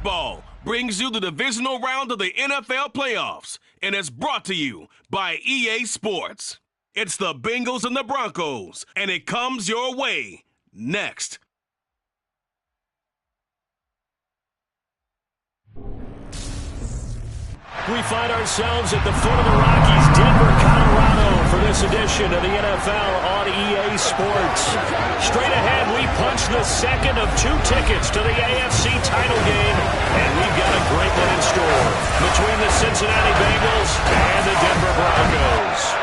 Football brings you the divisional round of the NFL playoffs, and it's brought to you by EA Sports. It's the Bengals and the Broncos, and it comes your way next. We find ourselves at the foot of the Rockies, Denver, Colorado, for this edition of the NFL on EA Sports. Straight ahead, we punch the second of 2 tickets to the AFC title game, and we've got a great one in store between the Cincinnati Bengals and the Denver Broncos.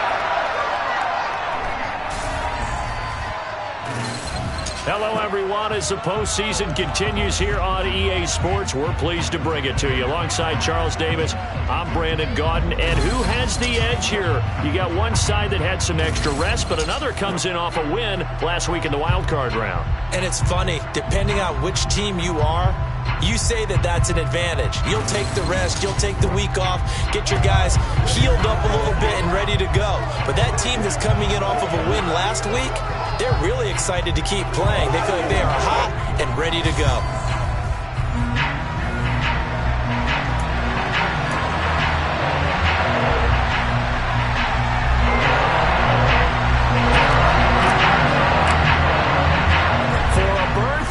Hello, everyone. As the postseason continues here on EA Sports, we're pleased to bring it to you. Alongside Charles Davis, I'm Brandon Gaudin. And who has the edge here? You got one side that had some extra rest, but another comes in off a win last week in the wild card round. And it's funny, depending on which team you are, you say that that's an advantage. You'll take the rest, you'll take the week off, get your guys healed up a little bit and ready to go. But that team that's coming in off of a win last week, they're really excited to keep playing. They feel like they are hot and ready to go.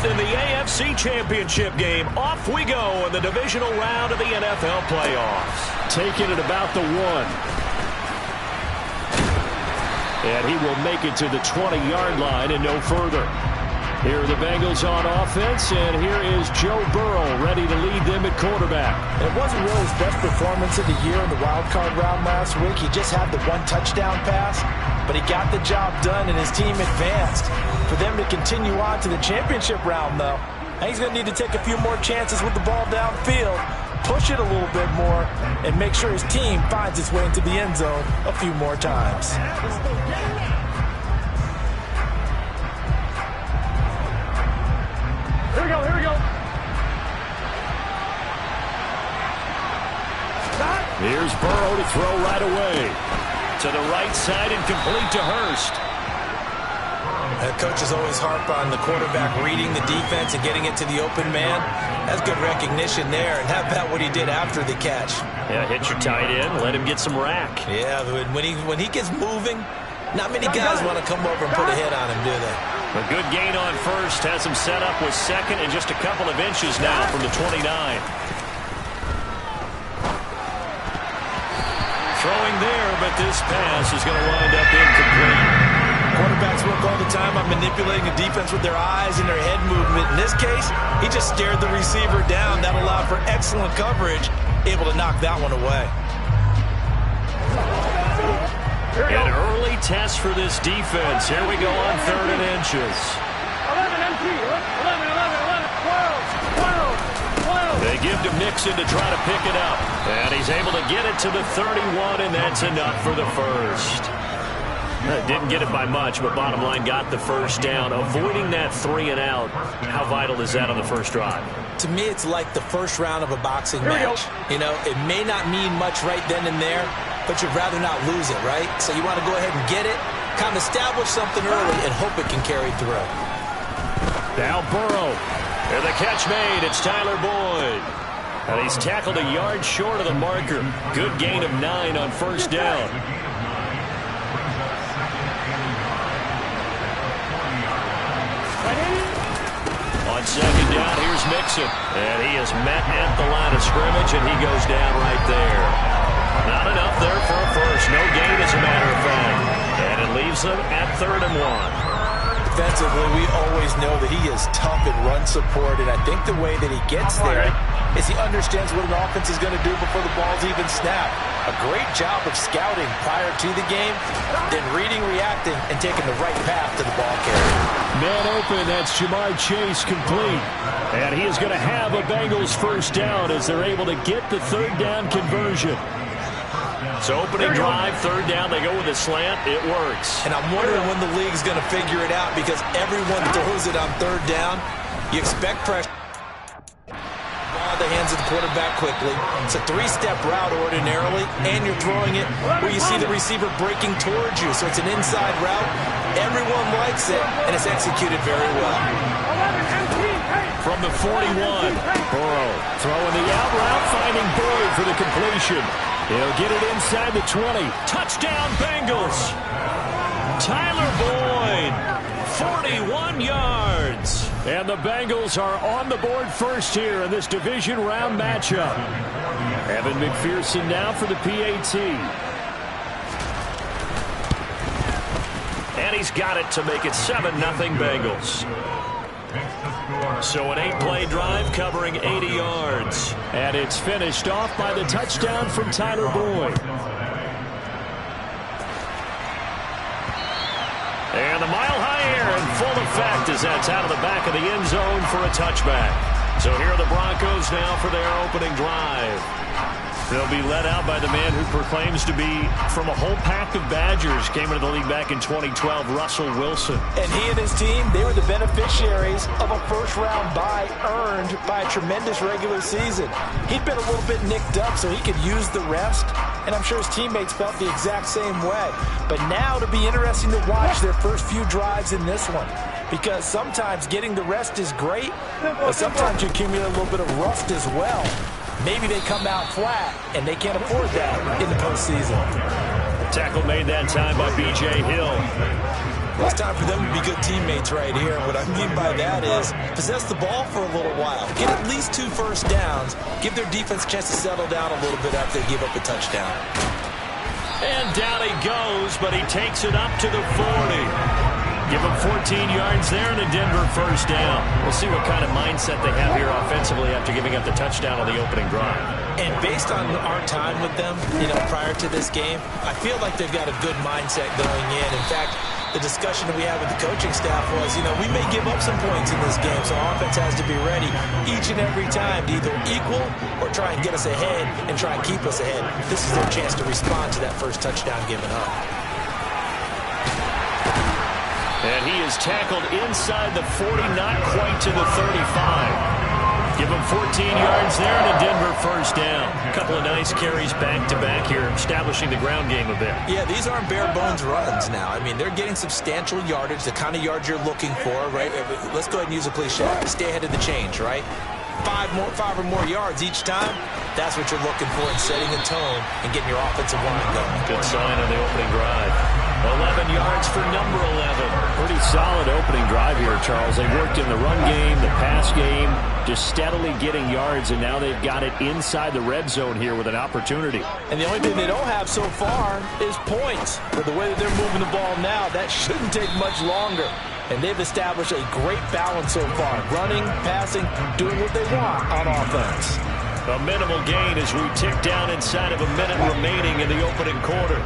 In the AFC Championship game, off we go in the divisional round of the NFL playoffs. Taking it about the 1. And he will make it to the 20-yard line and no further. Here are the Bengals on offense, and here is Joe Burrow ready to lead them at quarterback. It wasn't really his best performance of the year in the wild card round last week. He just had the 1 touchdown pass, but he got the job done and his team advanced. For them to continue on to the championship round, though, I think he's going to need to take a few more chances with the ball downfield, push it a little bit more, and make sure his team finds its way into the end zone a few more times. Here we go. Here's Burrow to throw right away. To the right side and complete to Hurst. Coaches always harp on the quarterback reading the defense and getting it to the open man. That's good recognition there. And how about what he did after the catch? Yeah, hit your tight end, let him get some rack. Yeah, when he gets moving, not many guys want to come over and put a hit on him, do they? A good gain on first, has him set up with second and just a couple of inches now from the 29. Throwing there, but this pass is going to wind up incomplete. Quarterbacks work all the time on manipulating the defense with their eyes and their head movement. In this case, he just stared the receiver down. That allowed for excellent coverage, able to knock that one away. An early test for this defense. Here we go on 3rd and inches. 11 empty. 11, 12. They give to Mixon to try to pick it up. And he's able to get it to the 31, and that's enough for the first. Didn't get it by much, but bottom line got the first down. Avoiding that 3 and out, how vital is that on the first drive? To me, it's like the first round of a boxing match. You know, it may not mean much right then and there, but you'd rather not lose it, right? So you want to go ahead and get it, kind of establish something early, and hope it can carry through. Now Burrow. And the catch made. It's Tyler Boyd. And he's tackled a yard short of the marker. Good gain of 9 on first down. On second down, here's Mixon. And he is met at the line of scrimmage, and he goes down right there. Not enough there for a first. No gain, as a matter of fact. And it leaves them at 3rd and 1. Defensively, we always know that he is tough in run support, and I think the way that he gets there is he understands what an offense is going to do before the ball's even snapped. A great job of scouting prior to the game, then reading, reacting, and taking the right path to the ball carrier. Man open, that's Jamar Chase complete. And he is going to have a Bengals first down as they're able to get the 3rd down conversion. So opening drive, 3rd down, they go with a slant. It works. And I'm wondering when the league's going to figure it out because everyone throws it on 3rd down. You expect pressure. Ball the hands of the quarterback quickly. It's a 3-step route ordinarily, and you're throwing it where you see the receiver breaking towards you. So it's an inside route. Everyone likes it, and it's executed very well. 11 empty. Hey. from the 41. Burrow throwing the out route, finding Boyd for the completion. He'll get it inside the 20. Touchdown, Bengals. Tyler Boyd, 41 yards. And the Bengals are on the board first here in this division round matchup. Evan McPherson now for the PAT. And he's got it to make it 7-0 Bengals. So an 8-play drive covering 80 yards. And it's finished off by the touchdown from Tyler Boyd. And the mile-high air in full effect as that's out of the back of the end zone for a touchback. So here are the Broncos now for their opening drive. They'll be led out by the man who proclaims to be from a whole pack of Badgers. Came into the league back in 2012, Russell Wilson. And he and his team, they were the beneficiaries of a first-round bye earned by a tremendous regular season. He'd been a little bit nicked up, so he could use the rest. And I'm sure his teammates felt the exact same way. But now it'll be interesting to watch their first few drives in this one. Because sometimes getting the rest is great, but sometimes you accumulate a little bit of rust as well. Maybe they come out flat, and they can't afford that in the postseason. Tackle made that time by B.J. Hill. Well, it's time for them to be good teammates right here. What I mean by that is possess the ball for a little while. Get at least 2 first downs. Give their defense a chance to settle down a little bit after they give up a touchdown. And down he goes, but he takes it up to the 40. Give him 14 yards there and a Denver first down. We'll see what kind of mindset they have here offensively after giving up the touchdown on the opening drive. And based on our time with them, prior to this game, I feel like they've got a good mindset going in. In fact, the discussion that we had with the coaching staff was, we may give up some points in this game, so offense has to be ready each and every time to either equal or try and get us ahead and try and keep us ahead. This is their chance to respond to that first touchdown given up. And he is tackled inside the 40, not quite to the 35. Give him 14 yards there and a Denver first down. A couple of nice carries back-to-back here, establishing the ground game a bit. Yeah, these aren't bare-bones runs now. I mean, they're getting substantial yardage, the kind of yards you're looking for, right? Let's go ahead and use a cliche. Stay ahead of the change, right? 5 or more yards each time, that's what you're looking for in setting a tone and getting your offensive line going. Good sign on the opening drive. 11 yards for number 11. Pretty solid opening drive here, Charles. They worked in the run game, the pass game, just steadily getting yards, and now they've got it inside the red zone here with an opportunity. And the only thing they don't have so far is points. But the way that they're moving the ball now, that shouldn't take much longer. And they've established a great balance so far. Running, passing, doing what they want on offense. A minimal gain as we tick down inside of a minute remaining in the opening quarter.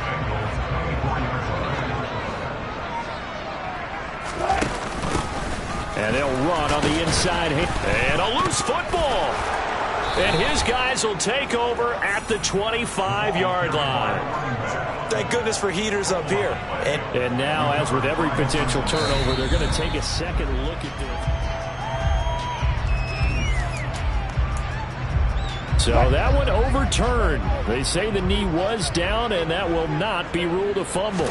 And they'll run on the inside. And a loose football. And his guys will take over at the 25-yard line. Thank goodness for heaters up here. And now, as with every potential turnover, they're going to take a second look at this. So that one overturned. They say the knee was down, and that will not be ruled a fumble.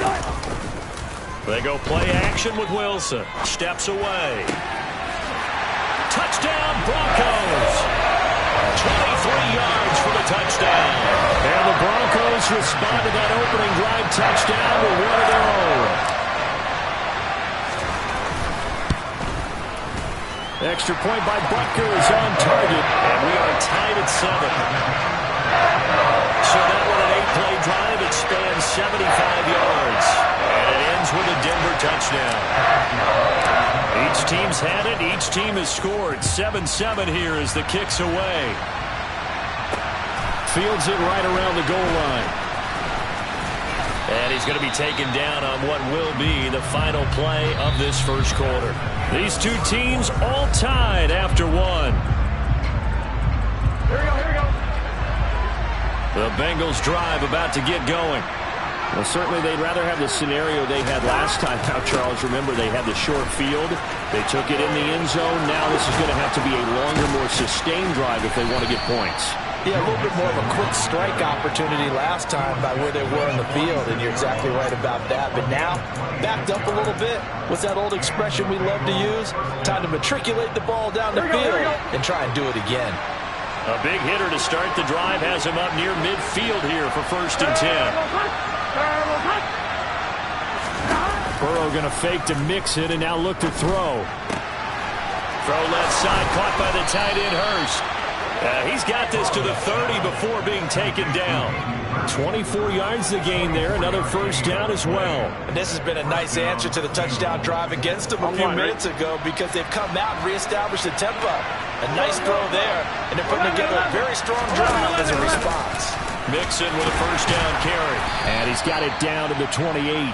They go play action with Wilson. Steps away. Touchdown, Broncos. 23 yards for the touchdown. And the Broncos respond to that opening drive touchdown with one of their own. Extra point by Butker is on target. And we are tied at 7. So that one an 8-play drive. It spans 75 yards. And it ends with a Denver touchdown. Each team's had it. Each team has scored. 7-7 here as the kick's away. Fields it right around the goal line. And he's going to be taken down on what will be the final play of this first quarter. These two teams all tied after 1. Here we go. The Bengals drive about to get going. Well, certainly they'd rather have the scenario they had last time out, Charles. Remember, they had the short field. They took it in the end zone. Now this is going to have to be a longer, more sustained drive if they want to get points. Yeah, a little bit more of a quick strike opportunity last time by where they were in the field, and you're exactly right about that. But now, backed up a little bit. What's that old expression we love to use? Time to matriculate the ball down the field and try and do it again. A big hitter to start the drive has him up near midfield here for 1st and 10. Burrow going to fake to mix it and now look to throw. Throw left side, caught by the tight end Hurst. He's got this to the 30 before being taken down. 24 yards the gain there, another 1st down as well. And this has been a nice answer to the touchdown drive against them a few minutes ago because they've come out and reestablished the tempo. A nice throw there, and they're putting together a very strong drive as a response. Mixon with a 1st down carry. And he's got it down to the 28.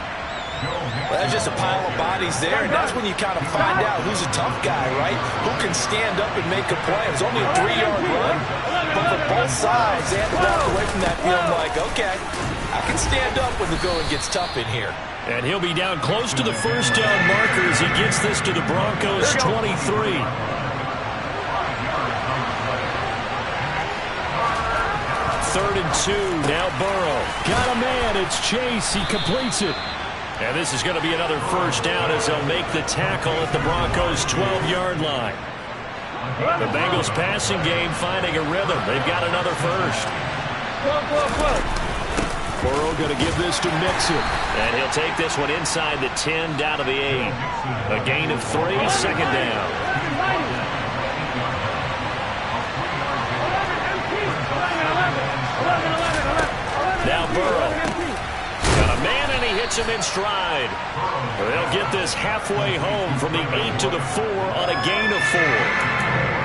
Well, that's just a pile of bodies there, and that's when you kind of find out who's a tough guy, right? Who can stand up and make a play. It was only a 3-yard run, but for both sides, they had to walk away from that feeling like, okay, I can stand up when the going gets tough in here. And he'll be down close to the 1st down marker as he gets this to the Broncos' 23. 3rd and 2, now Burrow. Got a man, it's Chase, he completes it. And this is going to be another 1st down as they'll make the tackle at the Broncos' 12-yard line. The Bengals passing game finding a rhythm. They've got another 1st. Burrow going to give this to Mixon. And he'll take this one inside the 10 down to the 8. A gain of 3, 2nd down. Now Burrow. Got a man and he hits him in stride. They'll get this halfway home from the 8 to the 4 on a gain of 4.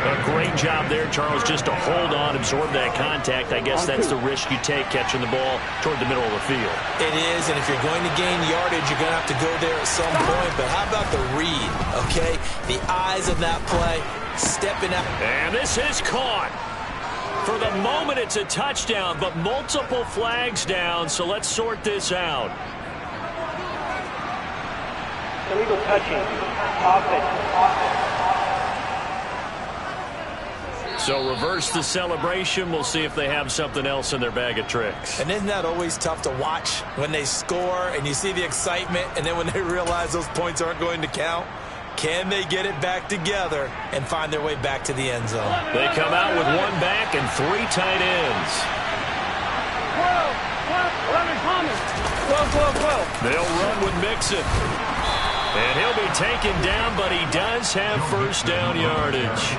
A great job there, Charles, just to hold on, absorb that contact. I guess that's the risk you take catching the ball toward the middle of the field. It is, and if you're going to gain yardage, you're going to have to go there at some point. But how about the read, okay? The eyes of that play, stepping out. And this is caught. For the moment, it's a touchdown, but multiple flags down, so let's sort this out. Illegal touching. Offense. So reverse the celebration. We'll see if they have something else in their bag of tricks. And isn't that always tough to watch when they score and you see the excitement, and then when they realize those points aren't going to count? Can they get it back together and find their way back to the end zone? They come out with 1 back and 3 tight ends. 12. They'll run with Mixon. And he'll be taken down, but he does have 1st down yardage.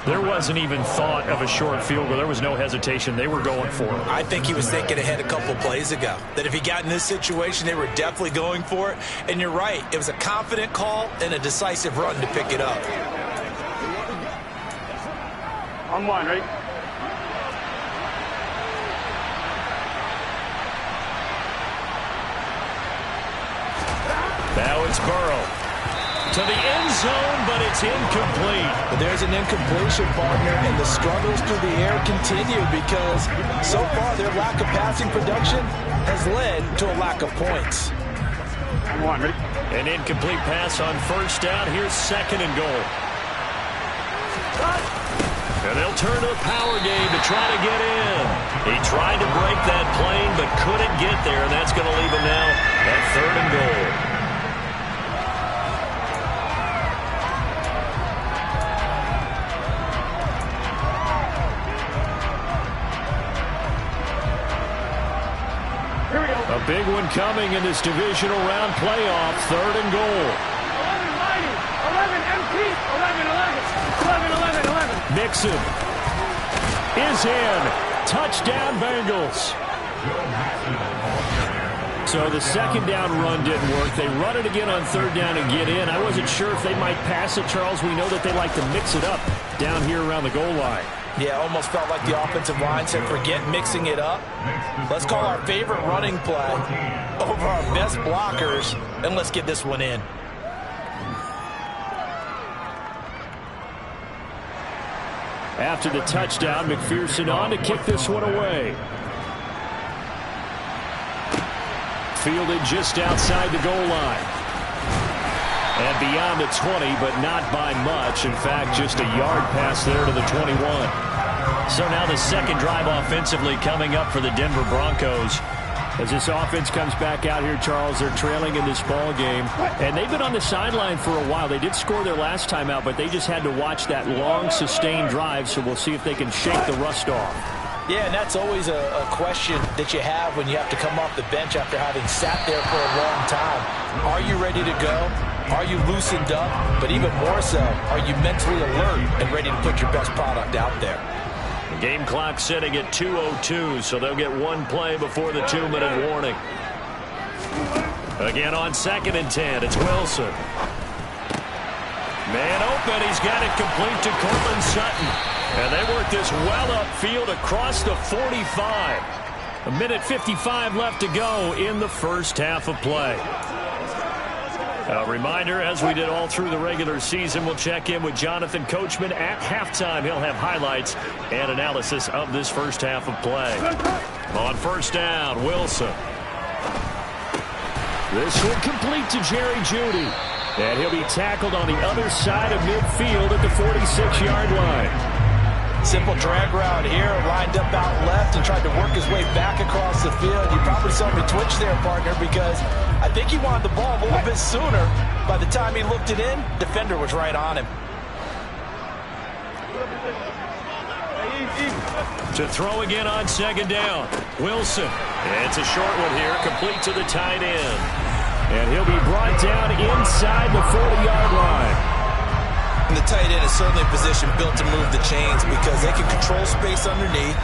There wasn't even thought of a short field goal. There was no hesitation. They were going for it. I think he was thinking ahead a couple plays ago, that if he got in this situation, they were definitely going for it. And you're right. It was a confident call and a decisive run to pick it up. On 1, right? Now it's Burrow. To the end zone, but it's incomplete. But there's an incompletion, partner, and the struggles through the air continue because so far their lack of passing production has led to a lack of points. On 1, ready? An incomplete pass on 1st down. Here's 2nd and goal. And they'll turn to the power game to try to get in. He tried to break that plane, but couldn't get there, and that's going to leave him now at 3rd and goal. A big one coming in this divisional round playoff. 3rd and goal. 11. Mixon is in. Touchdown, Bengals. So the 2nd down run didn't work. They run it again on 3rd down and get in. I wasn't sure if they might pass it, Charles. We know that they like to mix it up down here around the goal line. Yeah, almost felt like the offensive line said, forget mixing it up. Let's call our favorite running play over our best blockers, and let's get this one in. After the touchdown, McPherson on to kick this one away. fielded just outside the goal line. And beyond the 20, but not by much. In fact, just a yard pass there to the 21. So now the second drive offensively coming up for the Denver Broncos. As this offense comes back out here, Charles, they're trailing in this ball game. And they've been on the sideline for a while. They did score their last time out, but they just had to watch that long, sustained drive. So we'll see if they can shake the rust off. Yeah, and that's always a question that you have when you have to come off the bench after having sat there for a long time. Are you ready to go? Are you loosened up? But even more so, are you mentally alert and ready to put your best product out there? The game clock sitting at 2:02, so they'll get one play before the 2-minute warning. Again on 2nd and 10, it's Wilson. Man open, he's got it complete to Courtland Sutton. And they work this well upfield across the 45. 1:55 left to go in the first half of play. A reminder, as we did all through the regular season, we'll check in with Jonathan Coachman at halftime. He'll have highlights and analysis of this first half of play. On first down, Wilson. This will complete to Jerry Jeudy. And he'll be tackled on the other side of midfield at the 46-yard line. Simple drag route here, lined up out left and tried to work his way back across the field. You probably saw me twitch there, partner, because I think he wanted the ball a little bit sooner. By the time he looked it in, defender was right on him. To throw again on 2nd down, Wilson. It's a short one here, complete to the tight end. And he'll be brought down inside the 40-yard line. And the tight end is certainly a position built to move the chains because they can control space underneath.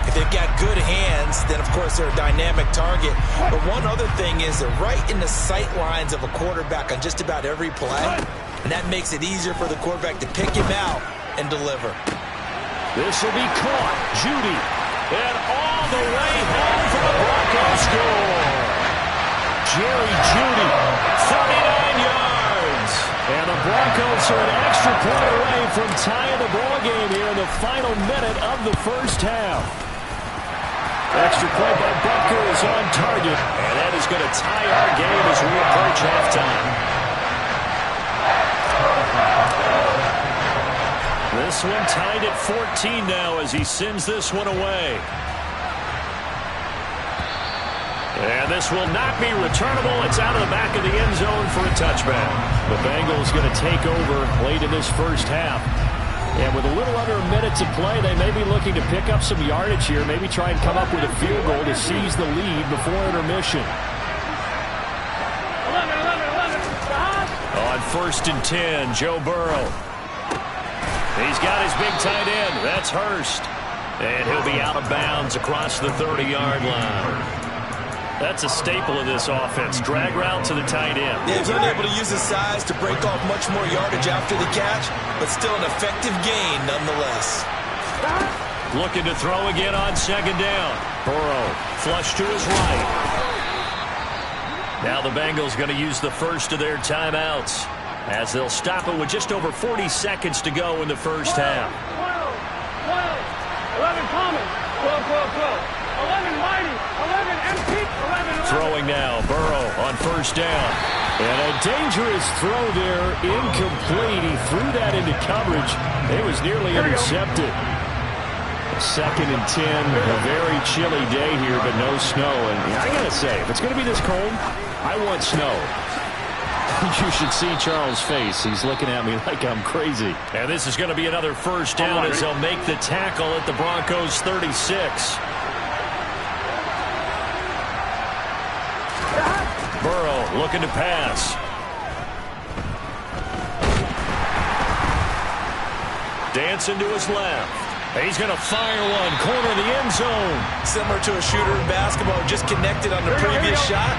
If they've got good hands, then, of course, they're a dynamic target. But one other thing is they're right in the sight lines of a quarterback on just about every play. And that makes it easier for the quarterback to pick him out and deliver. This will be caught. Jeudy. And all the way home for the Broncos score. Jerry Jeudy, 39 yards. And the Broncos are an extra point away from tying the ball game here in the final minute of the first half. Extra point by Butker is on target. And that is going to tie our game as we approach halftime. This one tied at 14 now as he sends this one away. And this will not be returnable. It's out of the back of the end zone for a touchback. The Bengals going to take over late in this first half. And with a little under a minute to play, they may be looking to pick up some yardage here, maybe try and come up with a field goal to seize the lead before intermission. On 1st and 10, Joe Burrow. He's got his big tight end. That's Hurst. And he'll be out of bounds across the 30-yard line. That's a staple of this offense. Drag route to the tight end. Yeah, he's unable to use his size to break off much more yardage after the catch, but still an effective gain nonetheless. Looking to throw again on 2nd down. Burrow flush to his right. Now the Bengals going to use the first of their timeouts as they'll stop it with just over 40 seconds to go in the first half. 11 common, 12. 11 mighty, 11 empty, 11. Throwing now, Burrow on 1st down. And a dangerous throw there, incomplete. He threw that into coverage. It was nearly intercepted. 2nd and 10, a very chilly day here, but no snow. And I gotta say, if it's gonna be this cold, I want snow. You should see Charles' face. He's looking at me like I'm crazy. And this is going to be another first down as they'll make the tackle at the Broncos' 36. Burrow looking to pass. Dancing to his left. He's going to fire one. Corner of the end zone. Similar to a shooter in basketball, just connected on the previous shot.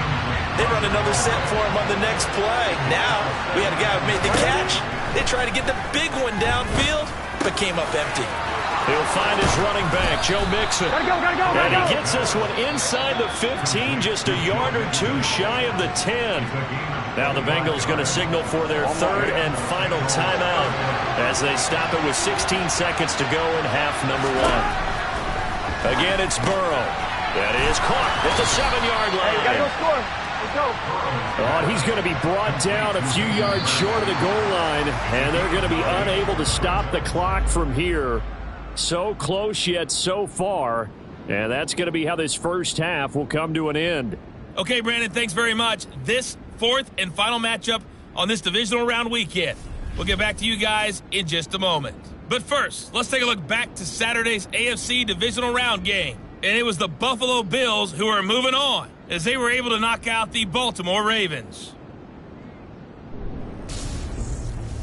They run another set for him on the next play. Now, we had a guy who made the catch. They tried to get the big one downfield, but came up empty. He'll find his running back, Joe Mixon. Gotta go. And he gets this one inside the 15, just a yard or two shy of the 10. Now the Bengals going to signal for their third and final timeout as they stop it with 16 seconds to go in half number 1. Again, it's Burrow. That is caught at the 7-yard line. Hey, you gotta go score. Let's go. Oh, he's going to be brought down a few yards short of the goal line, and they're going to be unable to stop the clock from here. So close yet so far, and that's going to be how this first half will come to an end. Okay, Brandon, thanks very much. This fourth and final matchup on this divisional round weekend. We'll get back to you guys in just a moment. But first, let's take a look back to Saturday's AFC divisional round game. And it was the Buffalo Bills who are moving on as they were able to knock out the Baltimore Ravens.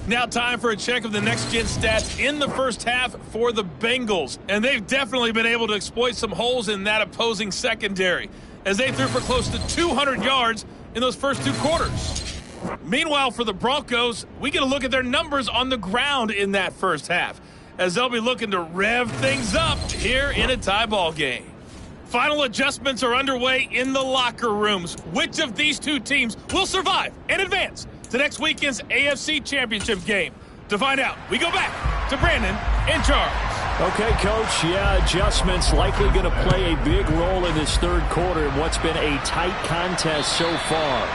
Now time for a check of the next-gen stats in the first half for the Bengals. And they've definitely been able to exploit some holes in that opposing secondary as they threw for close to 200 yards in those first two quarters. Meanwhile, for the Broncos, we get a look at their numbers on the ground in that first half as they'll be looking to rev things up here in a tie ball game. Final adjustments are underway in the locker rooms. Which of these two teams will survive and advance to next weekend's AFC Championship game? To find out, we go back to Brandon and Charles. Okay, Coach, yeah, adjustments likely going to play a big role in this third quarter in what's been a tight contest so far.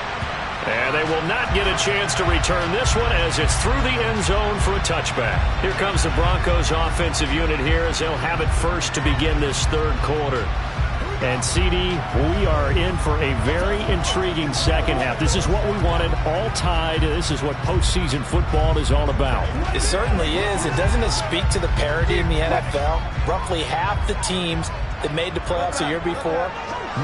And they will not get a chance to return this one as it's through the end zone for a touchback. Here comes the Broncos offensive unit here as they'll have it first to begin this third quarter. And, CD, we are in for a very intriguing second half. This is what we wanted, all tied. This is what postseason football is all about. It certainly is. And doesn't it speak to the parity in the NFL? Roughly half the teams that made the playoffs a year before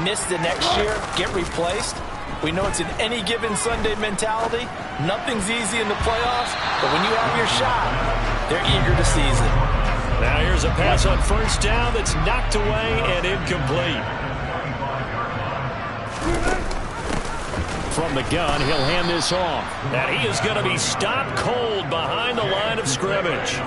miss the next year, get replaced. We know it's an any given Sunday mentality. Nothing's easy in the playoffs, but when you have your shot, they're eager to seize it. Now here's a pass on first down that's knocked away and incomplete. From the gun, he'll hand this off. And he is going to be stopped cold behind the line of scrimmage.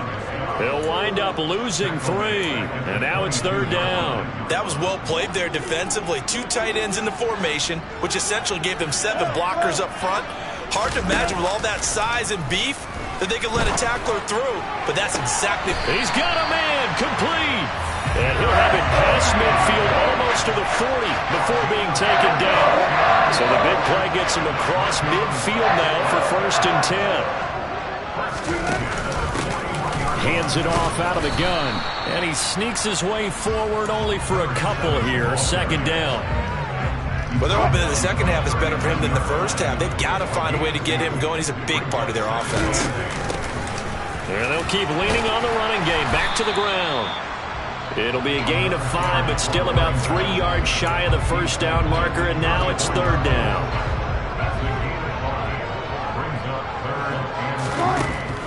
He'll wind up losing 3, and now it's third down. That was well played there defensively. 2 tight ends in the formation, which essentially gave them 7 blockers up front. Hard to imagine with all that size and beef that they could let a tackler through, but that's exactly... He's got a man, complete. And he'll have it past midfield almost to the 40 before being taken down. So the big play gets him across midfield now for first and 10. Hands it off out of the gun. And he sneaks his way forward only for a couple here. Second down. Well, they're hoping that the second half is better for him than the first half. They've got to find a way to get him going. He's a big part of their offense. And they'll keep leaning on the running game. Back to the ground. It'll be a gain of 5, but still about 3 yards shy of the first down marker. And now it's third down.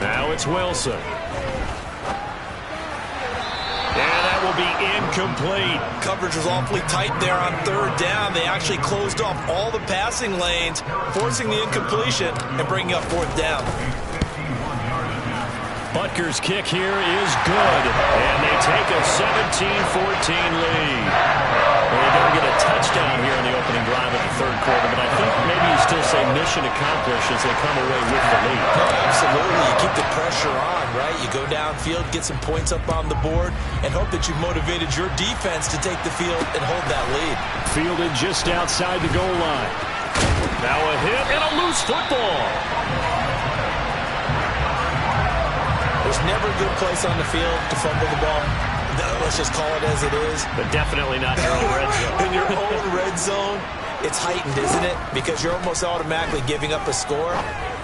Now it's Wilson. Will be incomplete. Coverage was awfully tight there on third down. They actually closed off all the passing lanes, forcing the incompletion and bringing up fourth down. Butker's kick here is good, and they take a 17-14 lead. Well, they're going to get a touchdown here in the opening drive of the third quarter, but I think maybe you still say mission accomplished as they come away with the lead. Oh, absolutely. You keep the pressure on, right? You go downfield, get some points up on the board, and hope that you've motivated your defense to take the field and hold that lead. Fielded just outside the goal line. Now a hit and a loose football. There's never a good place on the field to fumble the ball. Let's just call it as it is. But definitely not in your own red zone. In your own red zone, it's heightened, isn't it? Because you're almost automatically giving up a score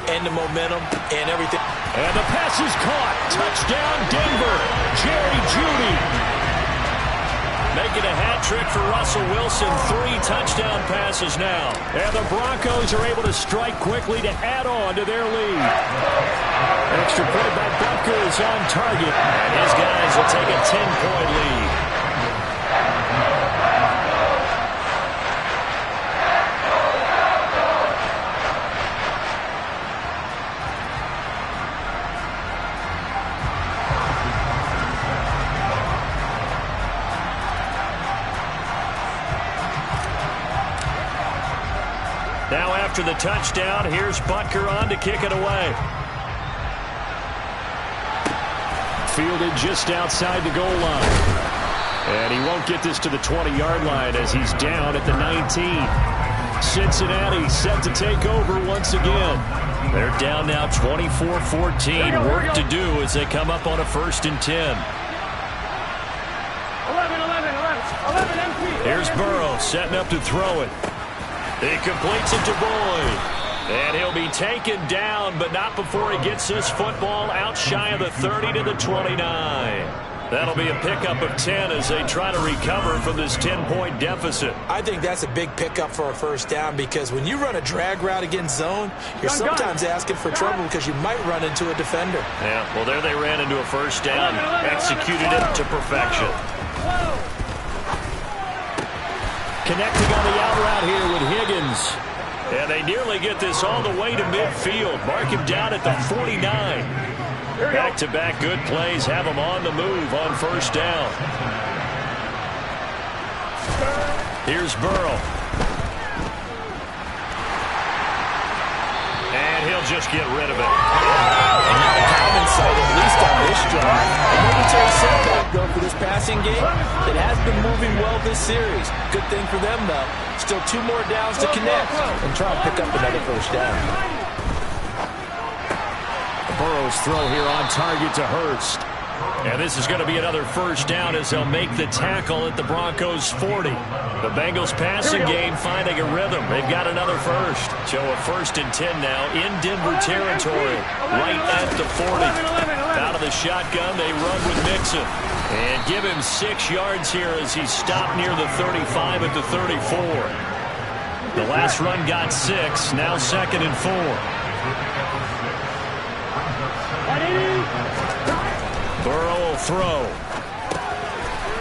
and the momentum and everything. And the pass is caught. Touchdown, Denver. Jerry Jeudy. Making a hat trick for Russell Wilson. 3 touchdown passes now. And the Broncos are able to strike quickly to add on to their lead. Extra point by Bronco is on target. And his guys will take a 10-point lead. Now after the touchdown, here's Butker on to kick it away. Fielded just outside the goal line. And he won't get this to the 20-yard line as he's down at the 19. Cincinnati set to take over once again. They're down now 24-14. Work to do as they come up on a 1st and 10. 11 MP. Here's Burrow setting up to throw it. He completes it to Boyd. And he'll be taken down, but not before he gets this football out shy of the 30 to the 29. That'll be a pickup of 10 as they try to recover from this 10-point deficit. I think that's a big pickup for a 1st down because when you run a drag route against zone, you're sometimes asking for trouble because you might run into a defender. Yeah, well, there they ran into a 1st down, executed it to perfection. Connecting on the out route here with Higgins. And they nearly get this all the way to midfield. Mark him down at the 49. Back-to-back good plays have him on the move on 1st down. Here's Burrow. And he'll just get rid of it. And not a common sight, at least on this drive. A momentary setback, though, for this passing game. It has been moving well this series. Good thing for them, though. Still 2 more downs to connect and try and pick up another 1st down. Burrow's throw here on target to Hurst. And this is going to be another 1st down as they'll make the tackle at the Broncos' 40. The Bengals passing game finding a rhythm. They've got another 1st. So a 1st and 10 now in Denver territory, right at the 40. Out of the shotgun, they run with Mixon. And give him 6 yards here as he stopped near the 35 at the 34. The last run got 6, now 2nd and 4. Burrow will throw.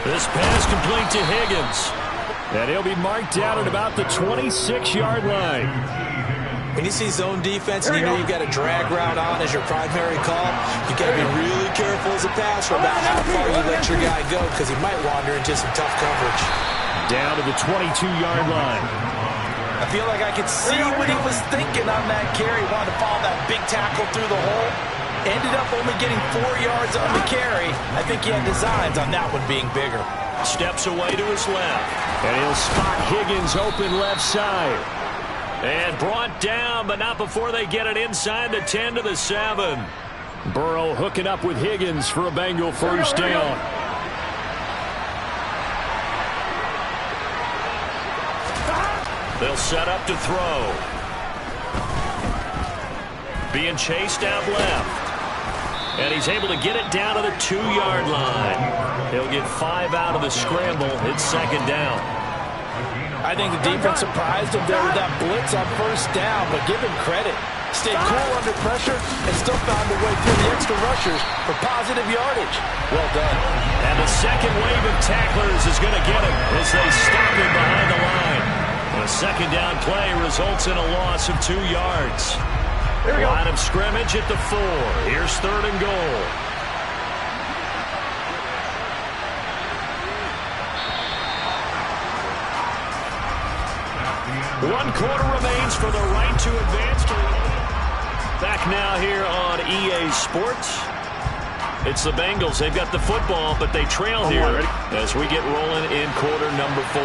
This pass complete to Higgins. And he'll be marked down at about the 26-yard line. When you see zone defense and you know you've got a drag route on as your primary call, you got to be really careful as a passer about how far you let your guy go because he might wander into some tough coverage. Down to the 22-yard line. I feel like I could see what he was thinking on that carry. Wanted to follow that big tackle through the hole. Ended up only getting 4 yards on the carry. I think he had designs on that one being bigger. Steps away to his left. And he'll spot Higgins open left side. And brought down, but not before they get it inside the 10 to the 7. Burrow hooking up with Higgins for a Bengal 1st down. They'll set up to throw. Being chased out left. And he's able to get it down to the 2-yard line. He'll get 5 out of the scramble. It's 2nd down. I think the defense surprised him there with that blitz on 1st down, but give him credit. Stayed cool under pressure and still found a way through the extra rushers for positive yardage. Well done. And the second wave of tacklers is going to get him as they stop him behind the line. A 2nd down play results in a loss of 2 yards. Line of scrimmage at the 4. Here's 3rd and goal. One quarter remains for the right to advance. Back now here on EA Sports. It's the Bengals. They've got the football, but they trail here as we get rolling in quarter number 4.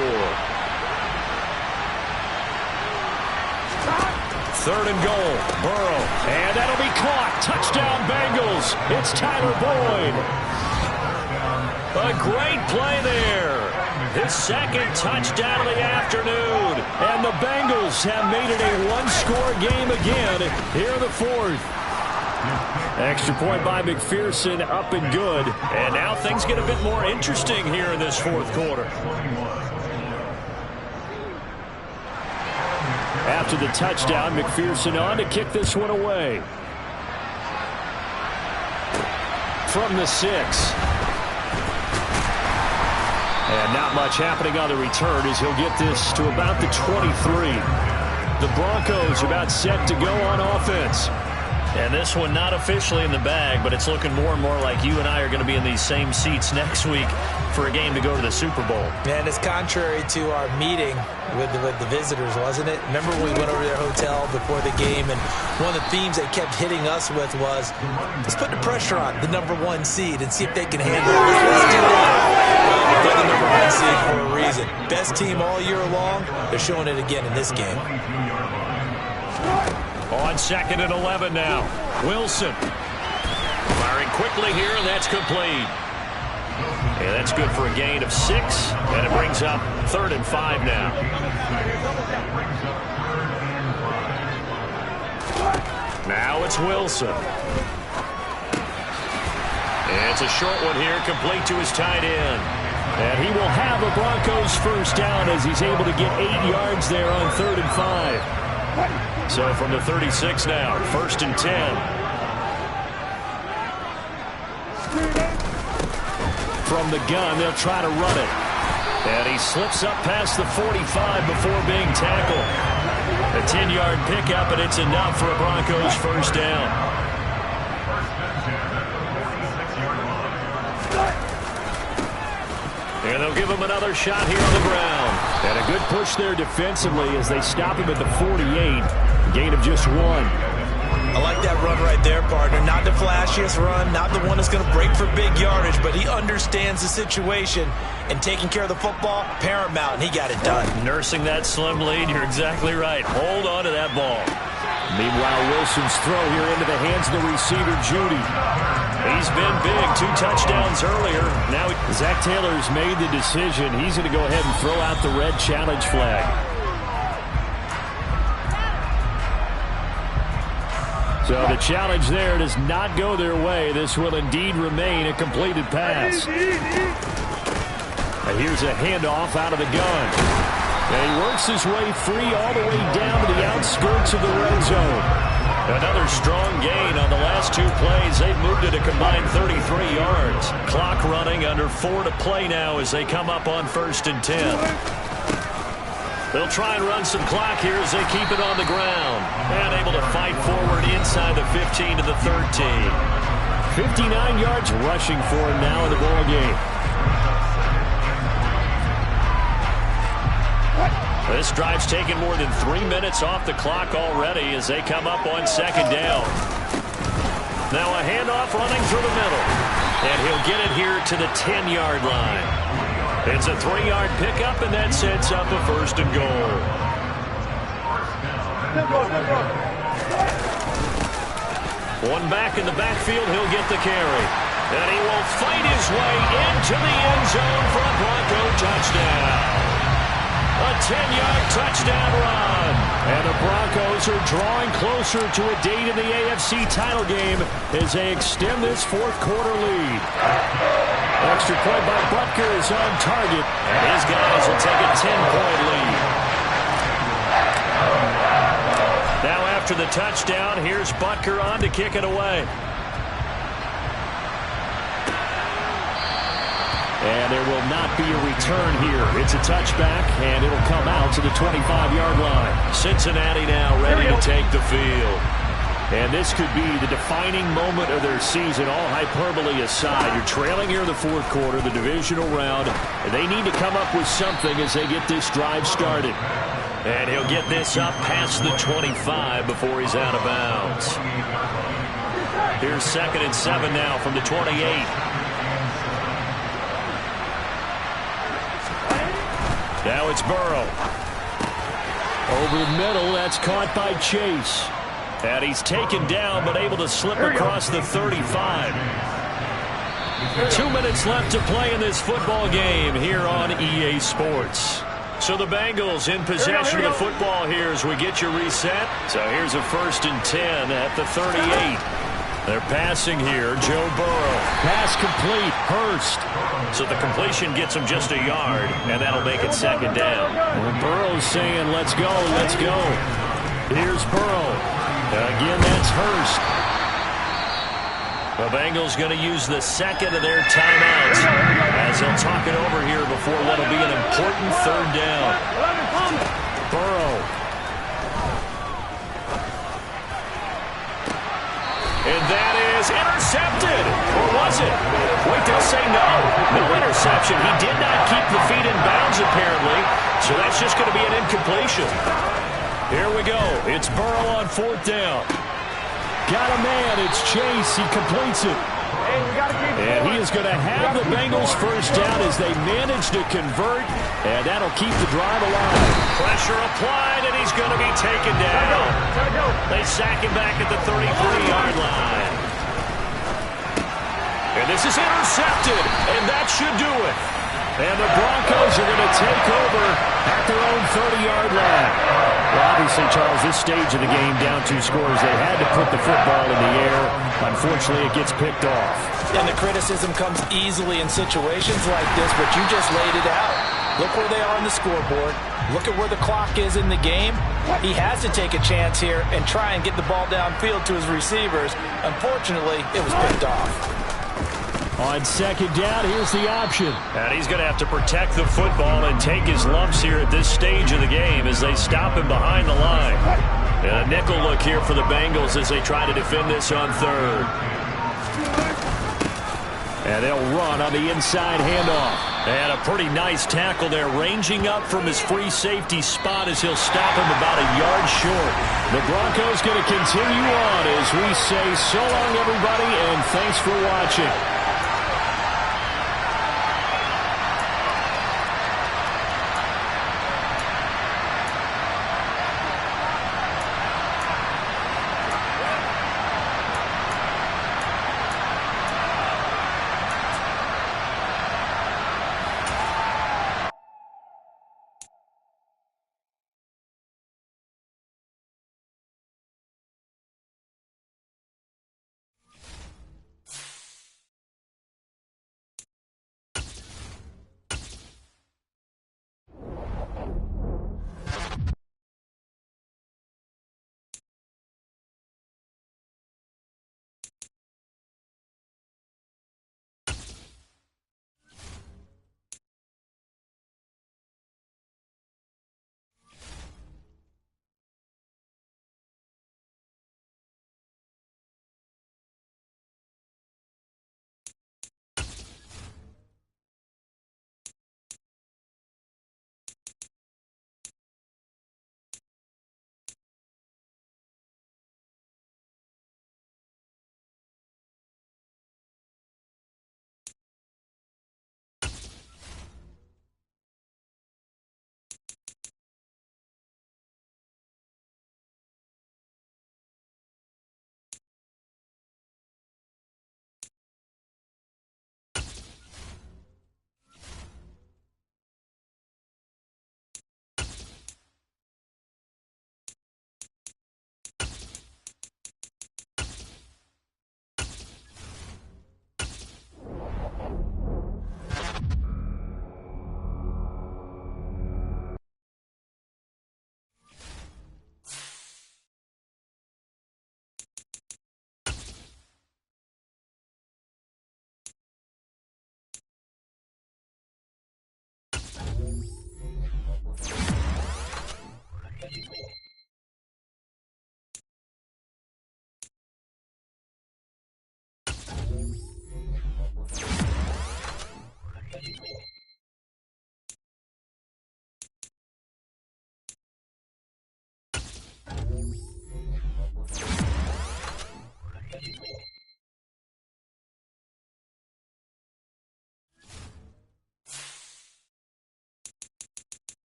3rd and goal. Burrow. And that'll be caught. Touchdown Bengals. It's Tyler Boyd. A great play there. His 2nd touchdown of the afternoon. And the Bengals have made it a 1-score game again here in the 4th. Extra point by McPherson, up and good. And now things get a bit more interesting here in this 4th quarter. After the touchdown, McPherson on to kick this one away. From the 6. And not much happening on the return as he'll get this to about the 23. The Broncos are about set to go on offense. And this one not officially in the bag, but it's looking more and more like you and I are going to be in these same seats next week for a game to go to the Super Bowl. And it's contrary to our meeting with the visitors, wasn't it? Remember when we went over to their hotel before the game, and one of the themes they kept hitting us with was, let's put the pressure on the #1 seed and see if they can handle it. Let's do that. Well, they're the #1 seed for a reason. Best team all year long. They're showing it again in this game. On 2nd and 11 now. Wilson firing quickly here, and that's complete. Yeah, that's good for a gain of 6, and it brings up 3rd and 5 now. Now it's Wilson. And it's a short one here, complete to his tight end. And he will have a Broncos first down as he's able to get 8 yards there on 3rd and 5. So from the 36 now, 1st and 10. From the gun, they'll try to run it. And he slips up past the 45 before being tackled. A 10-yard pickup, and it's enough for a Broncos first down. And they'll give him another shot here on the ground. And a good push there defensively as they stop him at the 48. Gain of just 1. I like that run right there, partner. Not the flashiest run, not the one that's going to break for big yardage, but he understands the situation, and taking care of the football, paramount, and he got it done. Nursing that slim lead, you're exactly right. Hold on to that ball. Meanwhile, Wilson's throw here into the hands of the receiver, Judy. He's been big, 2 touchdowns earlier. Now Zach Taylor's made the decision. He's going to go ahead and throw out the red challenge flag. So the challenge there does not go their way. This will indeed remain a completed pass. And here's a handoff out of the gun. And he works his way free all the way down to the outskirts of the red zone. Another strong gain on the last 2 plays. They've moved it a combined 33 yards. Clock running under 4 to play now as they come up on 1st and 10. They'll try and run some clock here as they keep it on the ground. And able to fight forward inside the 15 to the 13. 59 yards rushing for him now in the ball game. This drive's taken more than 3 minutes off the clock already as they come up on 2nd down. Now a handoff running through the middle. And he'll get it here to the 10-yard line. It's a 3-yard pickup, and that sets up a 1st and goal. One back in the backfield, he'll get the carry. And he will fight his way into the end zone for a Bronco touchdown. A 10-yard touchdown run. And the Broncos are drawing closer to a date in the AFC title game as they extend this 4th quarter lead. Extra point by Butker is on target. And his guys will take a 10-point lead. Now after the touchdown, here's Butker on to kick it away. And there will not be a return here. It's a touchback, and it'll come out to the 25-yard line. Cincinnati now ready to take the field. And this could be the defining moment of their season, all hyperbole aside. You're trailing here in the 4th quarter, the divisional round, and they need to come up with something as they get this drive started. And he'll get this up past the 25 before he's out of bounds. Here's 2nd and 7 now from the 28. Now it's Burrow. Over the middle, that's caught by Chase. And he's taken down, but able to slip across the 35. 2 minutes left to play in this football game here on EA Sports. So the Bengals in possession of the football here as we get you reset. So here's a 1st and 10 at the 38. They're passing here. Joe Burrow. Pass complete. Hurst. So the completion gets him just a yard, and that'll make it 2nd down. And Burrow's saying, let's go, let's go. Here's Burrow. Again, that's Hurst. The Bengals going to use the 2nd of their timeouts as they'll talk it over here before what'll be an important 3rd down. Burrow. is intercepted. Or was it? Wait, they'll say no. No interception. He did not keep the feet in bounds, apparently. So that's just going to be an incompletion. Here we go. It's Burrow on 4th down. Got a man. It's Chase. He completes it. And he is going to have the Bengals first down as they manage to convert, and that'll keep the drive alive. Pressure applied, and he's going to be taken down. They sack him back at the 33-yard line. And this is intercepted, and that should do it. And the Broncos are going to take over at their own 30-yard line. Well, obviously, Charles, this stage of the game, down 2 scores, they had to put the football in the air. Unfortunately, it gets picked off. And the criticism comes easily in situations like this, but you just laid it out. Look where they are on the scoreboard. Look at where the clock is in the game. He has to take a chance here and try and get the ball downfield to his receivers. Unfortunately, it was picked off. On 2nd down, here's the option. And he's going to have to protect the football and take his lumps here at this stage of the game as they stop him behind the line. And a nickel look here for the Bengals as they try to defend this on 3rd. And they'll run on the inside handoff. And a pretty nice tackle there, ranging up from his free safety spot as he'll stop him about a yard short. The Broncos going to continue on as we say so long, everybody, and thanks for watching.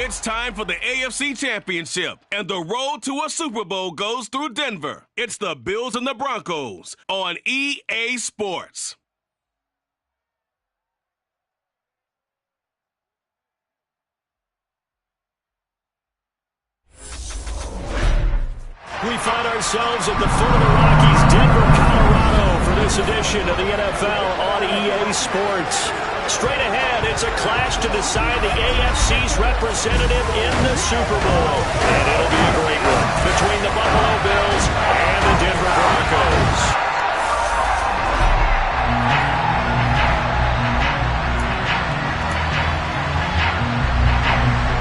It's time for the AFC Championship, and the road to a Super Bowl goes through Denver. It's the Bills and the Broncos on EA Sports. We find ourselves at the foot of the Rockies, Denver, Colorado, for this edition of the NFL on EA Sports. Straight ahead, it's a clash to decide the AFC's representative in the Super Bowl. And it'll be a great one between the Buffalo Bills and the Denver Broncos.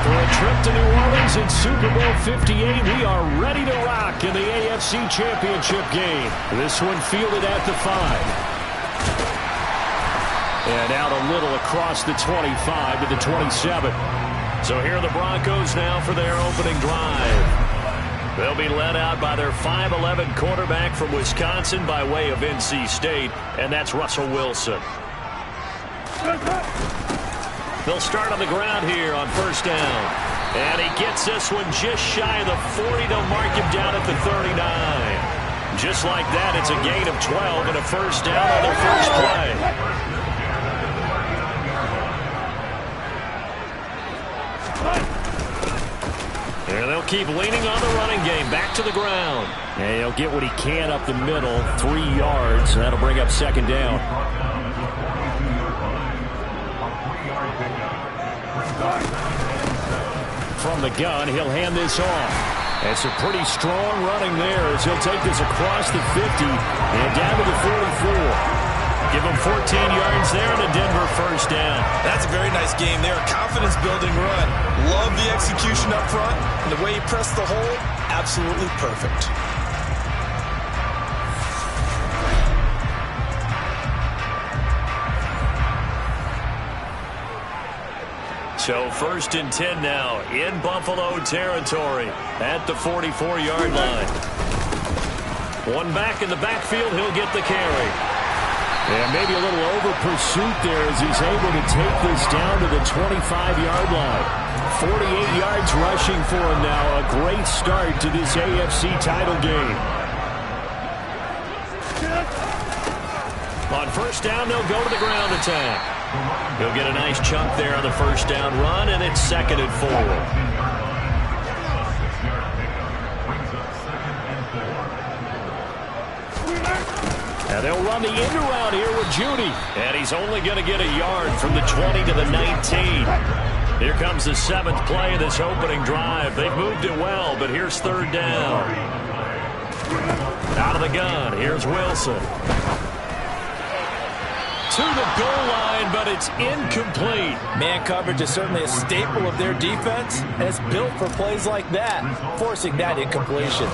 For a trip to New Orleans in Super Bowl 58, we are ready to rock in the AFC Championship game. This one fielded at the 5. And out a little across the 25 to the 27. So here are the Broncos now for their opening drive. They'll be led out by their 5'11" quarterback from Wisconsin by way of NC State, and that's Russell Wilson. They'll start on the ground here on first down. And he gets this one just shy of the 40. They'll mark him down at the 39. Just like that, it's a gain of 12 and a first down on their first play. And they'll keep leaning on the running game. Back to the ground. And he'll get what he can up the middle. 3 yards. And that'll bring up second down. From the gun, he'll hand this off. It's a pretty strong running there as he'll take this across the 50 and down to the 44. Give him 14 yards there and a Denver first down. That's a very nice game there. Confidence-building run. Love the execution up front. And the way he pressed the hole, absolutely perfect. So first and 10 now in Buffalo territory at the 44-yard line. One back in the backfield, he'll get the carry. And maybe a little over pursuit there as he's able to take this down to the 25-yard line. 48 yards rushing for him now. A great start to this AFC title game. On first down, they'll go to the ground attack. He'll get a nice chunk there on the first down run, and it's 2nd and 4. Now they'll run the end around here with Judy. And he's only going to get a yard from the 20 to the 19. Here comes the 7th play of this opening drive. They've moved it well, but here's 3rd down. Out of the gun, here's Wilson. To the goal line, but it's incomplete. Man coverage is certainly a staple of their defense, and it's built for plays like that, forcing that incompletion.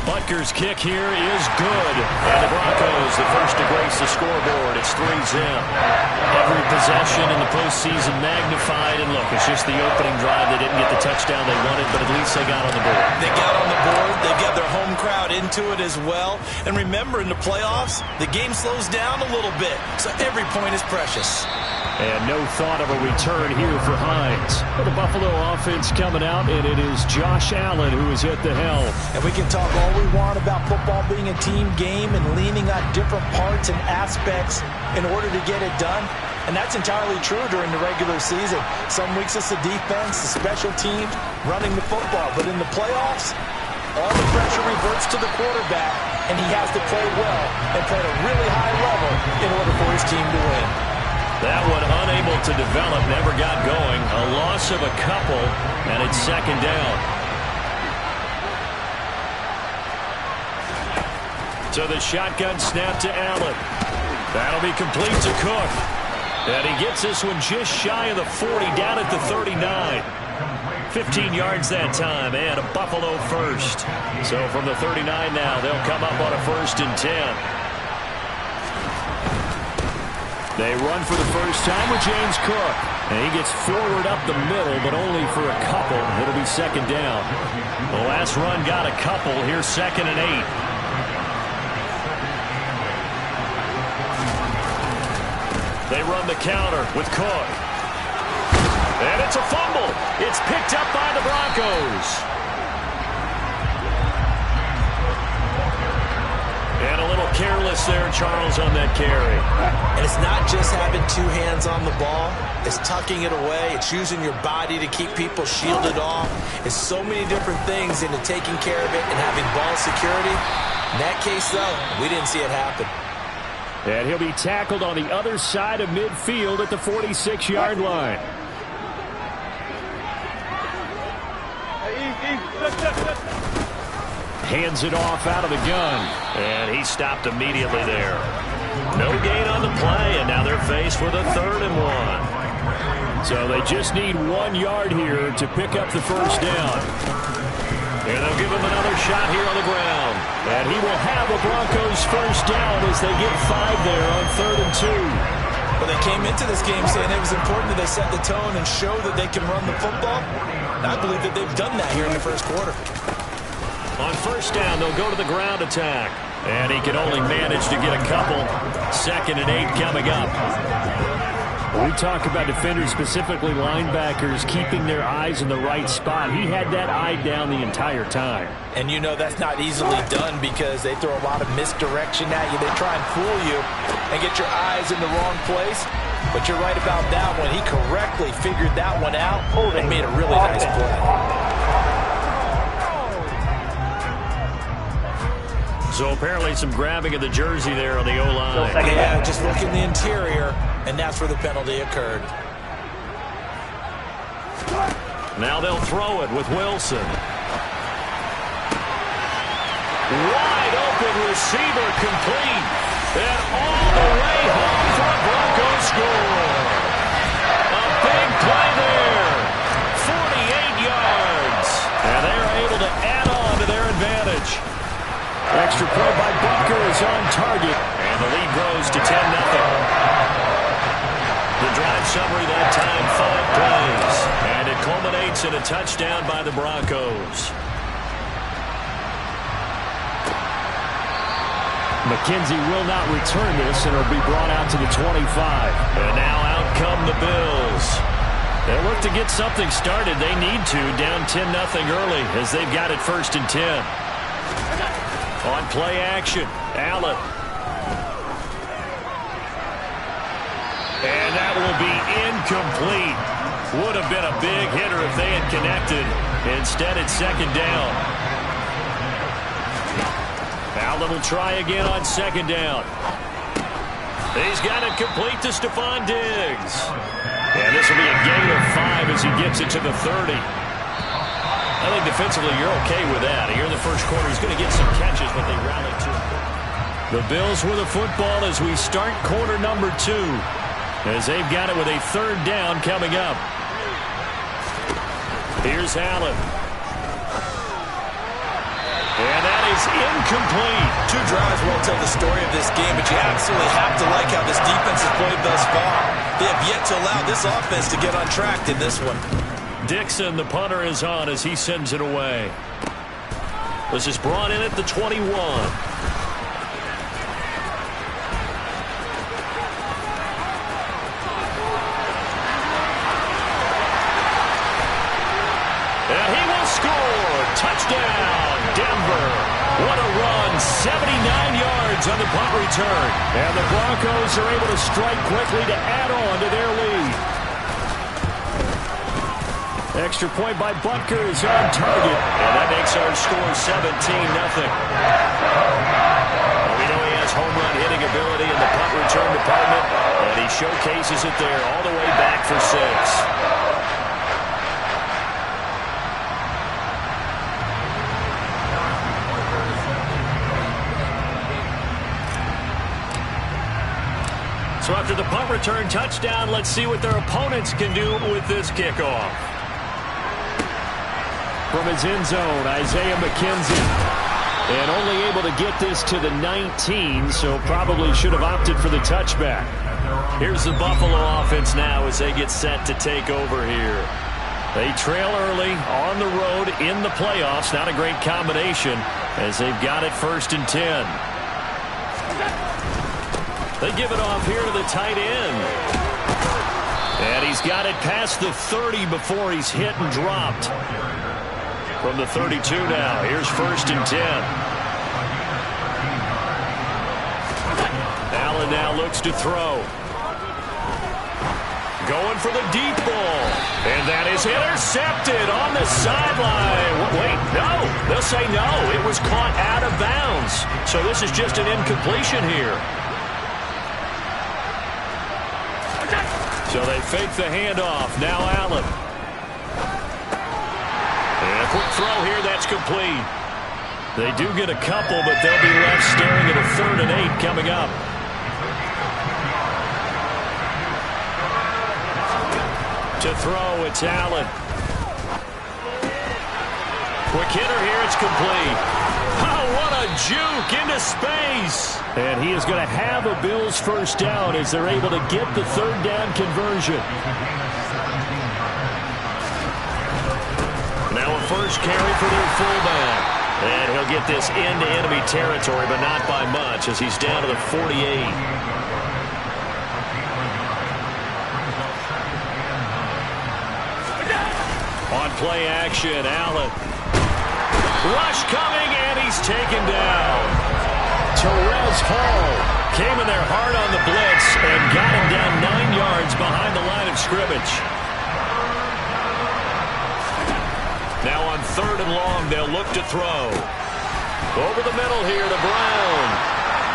Butker's kick here is good. And the Broncos, the first to grace the scoreboard. It's 3-0. Every possession in the postseason magnified. And look, it's just the opening drive. They didn't get the touchdown they wanted, but at least they got on the board. They got on the board. They got their home crowd into it as well. And remember, in the playoffs, the game slows down a little bit. So every point is precious. And no thought of a return here for Hines. Well, the Buffalo offense coming out, and it is Josh Allen who is at the helm. And we can talk all we want about football being a team game and leaning on different parts and aspects in order to get it done. And that's entirely true during the regular season. Some weeks it's the defense, the special teams, running the football. But in the playoffs, all the pressure reverts to the quarterback, and he has to play well and play at a really high level in order for his team to win. That one unable to develop, never got going. A loss of a couple, and it's 2nd down. So the shotgun snap to Allen. That'll be complete to Cook. And he gets this one just shy of the 40, down at the 39. 15 yards that time, and a Buffalo first. So from the 39 now, they'll come up on a 1st and 10. They run for the first time with James Cook. And he gets forward up the middle, but only for a couple. It'll be 2nd down. The last run got a couple. Here's 2nd and 8. They run the counter with Cook. And it's a fumble. It's picked up by the Broncos. And a little careless there, Charles, on that carry. And it's not just having two hands on the ball. It's tucking it away. It's using your body to keep people shielded off. It's so many different things into taking care of it and having ball security. In that case, though, we didn't see it happen. And he'll be tackled on the other side of midfield at the 46-yard line. Hands it off out of the gun. And he stopped immediately there. No gain on the play, and now they're faced with a 3rd and 1. So they just need 1 yard here to pick up the first down. And they'll give him another shot here on the ground. And he will have the Broncos first down as they get 5 there on 3rd and 2. Well, they came into this game saying it was important that they set the tone and show that they can run the football. And I believe that they've done that here in the first quarter. On first down, they'll go to the ground attack. And he can only manage to get a couple. 2nd and 8 coming up. We talk about defenders, specifically linebackers, keeping their eyes in the right spot. He had that eye down the entire time. And you know that's not easily done because they throw a lot of misdirection at you. They try and fool you and get your eyes in the wrong place. But you're right about that one. He correctly figured that one out and made a really nice play. So apparently some grabbing of the jersey there on the O-line. Yeah, just look in the interior, and that's where the penalty occurred. Now they'll throw it with Wilson. Wide open receiver complete. And all the way home for a Bronco score. A big play there. 48 yards. And they're able to add on to their advantage. Extra point by Butker is on target. And the lead grows to 10-0. The drive summary that time, 5 plays. And it culminates in a touchdown by the Broncos. McKenzie will not return this, and it'll be brought out to the 25. And now out come the Bills. They'll look to get something started. They need to, down 10-0 early as they've got it 1st and 10. On play action, Allen. And that will be incomplete. Would have been a big hitter if they had connected. Instead, it's 2nd down. Allen will try again on 2nd down. He's got it complete to Stephon Diggs. And this will be a gain of 5 as he gets it to the 30. I think defensively you're okay with that. Here in the first quarter, he's going to get some catches, but they rally to him. The Bills with the football as we start quarter number 2. As they've got it with a 3rd down coming up. Here's Allen. And that is incomplete. 2 drives won't tell the story of this game, but you absolutely have to like how this defense has played thus far. They have yet to allow this offense to get on track in this one. Dixon, the punter, is on as he sends it away. This is brought in at the 21. And he will score. Touchdown, Denver. What a run. 79 yards on the punt return. And the Broncos are able to strike quickly to add on to their lead. Extra point by Butker is on target. And that makes our score 17-0. Well, we know he has home run hitting ability in the punt return department. And he showcases it there all the way back for 6. So after the punt return touchdown, let's see what their opponents can do with this kickoff. From his end zone, Isaiah McKenzie. And only able to get this to the 19, so probably should have opted for the touchback. Here's the Buffalo offense now as they get set to take over here. They trail early on the road in the playoffs. Not a great combination as they've got it 1st and 10. They give it off here to the tight end. And he's got it past the 30 before he's hit and dropped. From the 32 now, here's 1st and 10. Allen now looks to throw. Going for the deep ball. And that is intercepted on the sideline. Wait, no. They'll say no. It was caught out of bounds. So this is just an incompletion here. So they fake the handoff. Now Allen. And a quick throw here. That's complete. They do get a couple, but they'll be left staring at a 3rd and 8 coming up. To throw, it's Allen. Quick hitter here. It's complete. Oh, what a juke into space. And he is going to have a Bills 1st down as they're able to get the 3rd down conversion. Now a first carry for their fullback. And he'll get this into enemy territory, but not by much as he's down to the 48. On play action, Allen. Rush coming, and he's taken down. Terez Hall came in there hard on the blitz and got him down 9 yards behind the line of scrimmage. Now on 3rd and long, they'll look to throw. Over the middle here to Brown.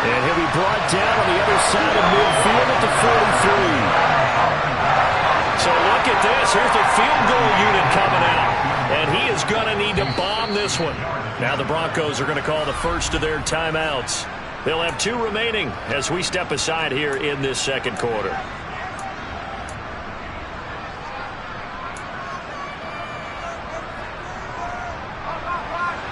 And he'll be brought down on the other side of midfield at the 43. So look at this. Here's the field goal unit coming out. And he is going to need to bomb this one. Now the Broncos are going to call the first of their timeouts. They'll have 2 remaining as we step aside here in this 2nd quarter.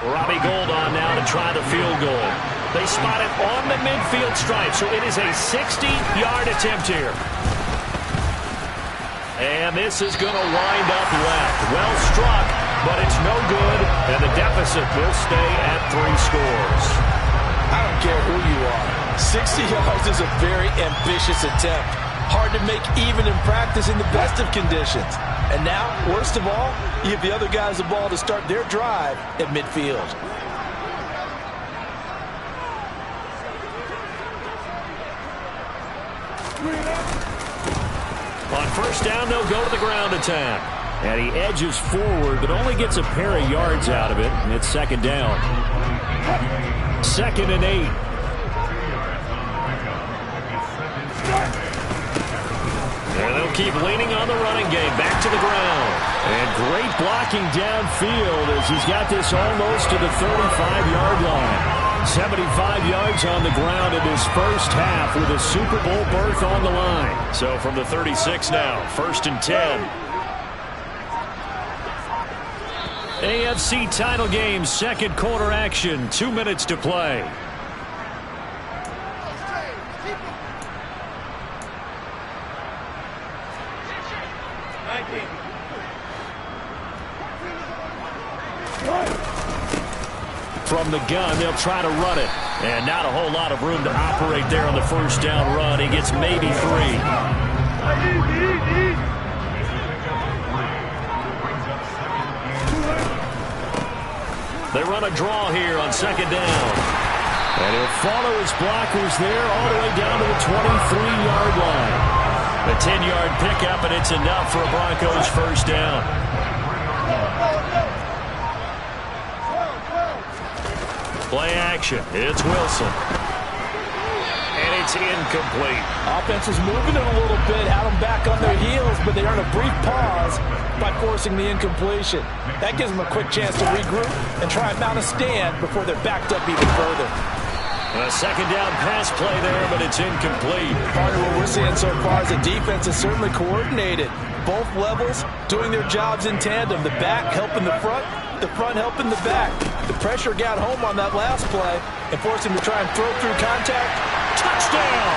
Robbie Gould on now to try the field goal. They spot it on the midfield stripe, so it is a 60-yard attempt here. And this is going to wind up left. Well struck, but it's no good, and the deficit will stay at 3 scores. I don't care who you are. 60 yards is a very ambitious attempt. Hard to make even in practice in the best of conditions. And now, worst of all, you give the other guys the ball to start their drive at midfield. On 1st down, they'll go to the ground attack. And he edges forward, but only gets a pair of yards out of it. And it's 2nd down. 2nd and 8. And they'll keep leaning on the running game. Back to the ground. And great blocking downfield as he's got this almost to the 35-yard line. 75 yards on the ground in his 1st half with a Super Bowl berth on the line. So from the 36 now, 1st and 10. AFC title game, 2nd quarter action, 2 minutes to play. From the gun, they'll try to run it. And not a whole lot of room to operate there on the 1st down run. He gets maybe 3. They run a draw here on 2nd down. And he'll follow his blockers there all the way down to the 23-yard line. A 10-yard pickup, and it's enough for a Broncos 1st down. Play action. It's Wilson. And it's incomplete. Offense was moving it a little bit, had them back on their heels, but they earn a brief pause by forcing the incompletion. That gives them a quick chance to regroup and try and mount a stand before they're backed up even further. A 2nd down pass play there, but it's incomplete. Part of what we're seeing so far is the defense is certainly coordinated. Both levels doing their jobs in tandem. The back helping the front helping the back. The pressure got home on that last play and forced him to try and throw through contact. Touchdown!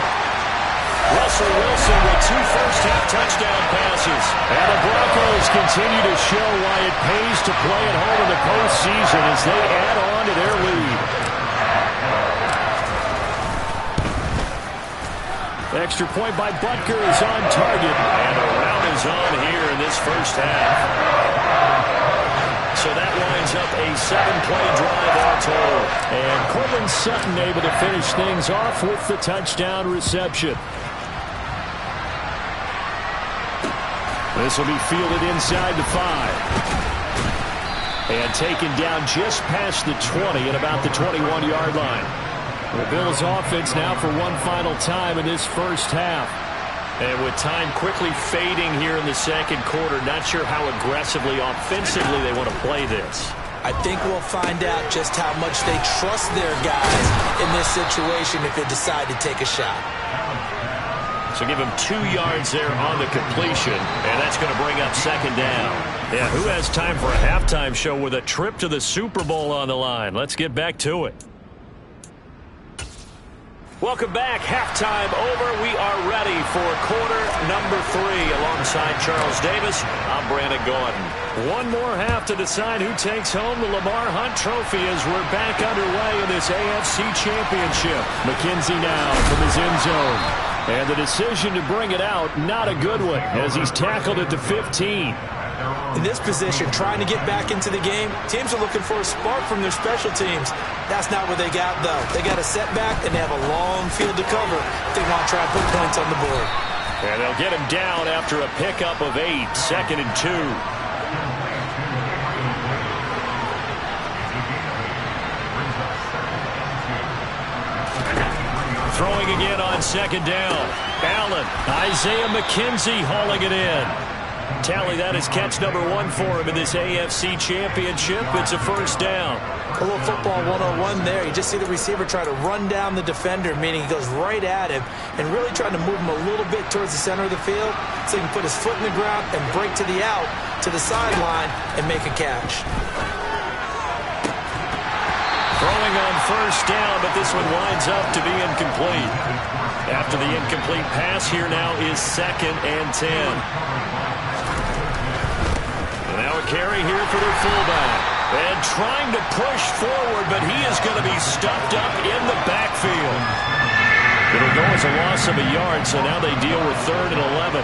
Russell Wilson with 2 first-half touchdown passes. And the Broncos continue to show why it pays to play at home in the postseason as they add on to their lead. Extra point by Butker is on target. And a round is on here in this first half. So that winds up a 7-play drive all told. And Courtland Sutton able to finish things off with the touchdown reception. This will be fielded inside the 5. And taken down just past the 20 at about the 21-yard line. The Bills offense now for one final time in this first half. And with time quickly fading here in the second quarter, not sure how aggressively, offensively they want to play this. I think we'll find out just how much they trust their guys in this situation if they decide to take a shot. So give him 2 yards there on the completion, and that's going to bring up second down. Yeah, who has time for a halftime show with a trip to the Super Bowl on the line? Let's get back to it. Welcome back. Halftime over. We are ready for quarter number 3. Alongside Charles Davis, I'm Brandon Gordon. One more half to decide who takes home the Lamar Hunt Trophy as we're back underway in this AFC Championship. McKenzie now from his end zone. And the decision to bring it out, not a good one, as he's tackled at the 15. In this position, trying to get back into the game, teams are looking for a spark from their special teams. That's not what they got, though. They got a setback, and they have a long field to cover if they want to try to put points on the board. And they'll get him down after a pickup of 8, 2nd and 2. Throwing again on second down. Allen, Isaiah McKenzie hauling it in. Tally, that is catch number 1 for him in this AFC Championship. It's a first down. A little football 101 there. You just see the receiver try to run down the defender, meaning he goes right at him and really trying to move him a little bit towards the center of the field so he can put his foot in the ground and break to the out, to the sideline, and make a catch. Throwing on first down, but this one winds up to be incomplete. After the incomplete pass, here now is 2nd and 10. And now a carry here for their fullback. And trying to push forward, but he is going to be stuffed up in the backfield. It'll go as a loss of a yard, so now they deal with 3rd and 11.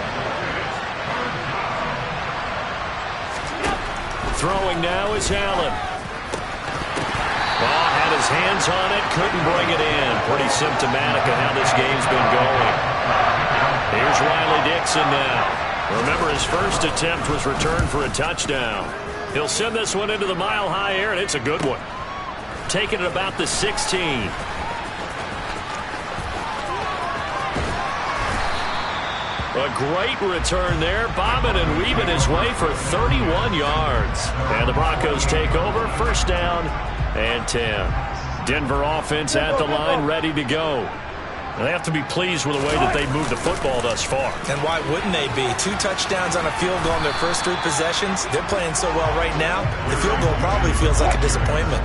Throwing now is Allen. Well, had his hands on it, couldn't bring it in. Pretty symptomatic of how this game's been going. Here's Riley Dixon now. Remember, his first attempt was returned for a touchdown. He'll send this one into the mile-high air, and it's a good one. Taking it about the 16. A great return there, bobbing and weaving his way for 31 yards. And the Broncos take over, first down and 10. Denver offense at the line, ready to go. They have to be pleased with the way that they moved the football thus far. And why wouldn't they be? 2 touchdowns on a field goal in their first 3 possessions. They're playing so well right now, the field goal probably feels like a disappointment.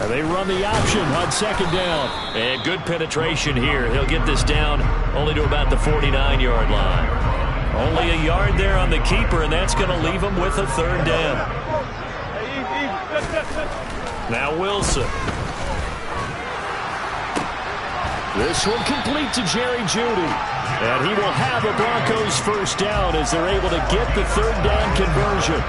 And they run the option on second down. And good penetration here. He'll get this down only to about the 49-yard line. Only a yard there on the keeper, and that's going to leave him with a 3rd down. Now Wilson. This one complete to Jerry Jeudy. And he will have a Broncos first down as they're able to get the 3rd down conversion.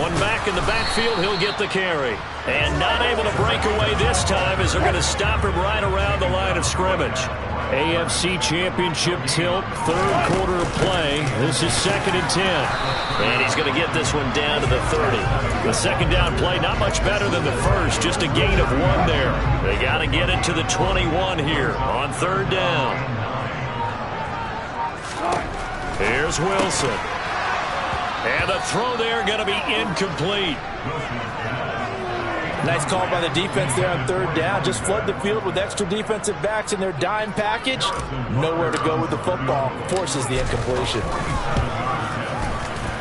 One back in the backfield, he'll get the carry. And not able to break away this time as they're going to stop him right around the line of scrimmage. AFC Championship tilt, 3rd quarter of play. This is 2nd and 10. And he's going to get this one down to the 30. The second down play, not much better than the first, just a gain of 1 there. They got to get it to the 21 here on 3rd down. Here's Wilson. And a throw there going to be incomplete. Nice call by the defense there on 3rd down. Just flood the field with extra defensive backs in their dime package. Nowhere to go with the football. Forces the incompletion.